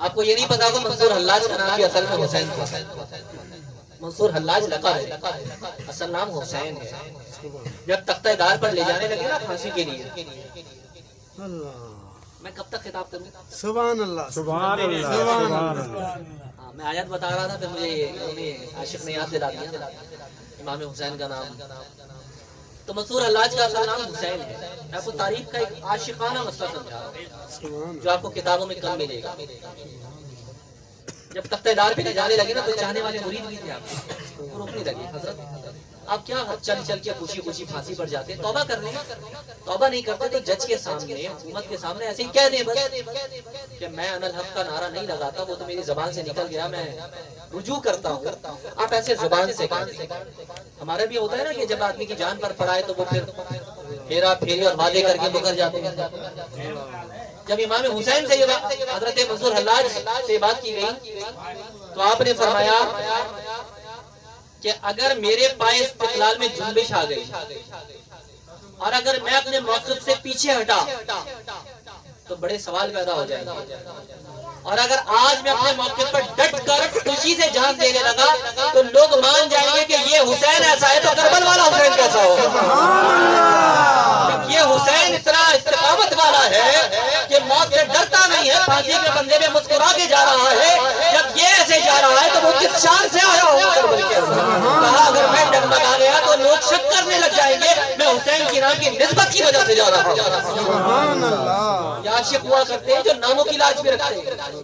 آپ کو یہ نہیں پتا کہ منصور حلاج کا نام بھی اصل میں حسین تھا. منصور حلاج لقب ہے، اصل نام حسین ہے. جب تختہ دار پر لے جانے لگے نا پھانسی کے لیے، میں کب تک خطاب کروں؟ سبحان اللہ سبحان اللہ سبحان اللہ. میں آیت بتا رہا تھا، پھر مجھے عاشق نے یاد دلا دیا امام حسین کا نام. تو منصور حلاج کا اصل نام حسین ہے. میں آپ کو تاریخ کا ایک عاشقانہ مسئلہ سمجھا رہا ہوں جو آپ کو کتابوں میں کم ملے گا. جب تختہ دار پہ لے جانے لگے نا تو چاہنے والے مرید بھی تھے آپ کو، روکنے لگے، حضرت آپ کیا چل چل کے خوشی خوشی پھانسی پر جاتے، توبہ کر لیں. توبہ نہیں کرتے تو جج کے سامنے، حکومت کے سامنے ایسے ہی کہہ دیں بس کہ میں انا الحق کا نعرہ نہیں لگاتا، وہ تو میری زبان سے نکل گیا، میں رجوع کرتا ہوں. آپ ایسے زبان سے کہیں. ہمارا بھی ہوتا ہے نا کہ جب آدمی کی جان پر پڑا ہے تو وہ پھر پھیرا پھیری اور وعدے کر کے مکر جاتے ہیں. جب امام حسین سے یہ حضرت منصور حلاج سے بات کی گئی تو آپ نے فرمایا کہ اگر میرے پائے استقلال میں جنبش آ گئی اور اگر میں اپنے موقف سے پیچھے ہٹا تو بڑے سوال پیدا ہو جائیں گے، اور اگر آج میں اپنے موقف پر ڈٹ کر خوشی سے جان دینے لگا تو لوگ مان جائیں گے کہ یہ حسین ایسا ہے تو کربل والا حسین کیسا ہو. یہ حسین اتنا استقامت والا ہے کہ موت سے ڈرتا نہیں ہے، پھانسی کے بندے میں مسکرا کے جا رہا ہے. جب یہ ایسے جا رہا ہے تو وہ کس شان سے آیا ہوگا کربل کے اندر. کہا اگر میں ڈگمگا گیا تو لوگ شک کرنے لگ جائیں گے میں حسین کی نام کی نسبت کی وجہ سے جا رہا ہوں. سبحان اللہ. یہ عاشق ہوا کرتے ہیں جو ناموں کی لاج بھی رکھتے ہیں.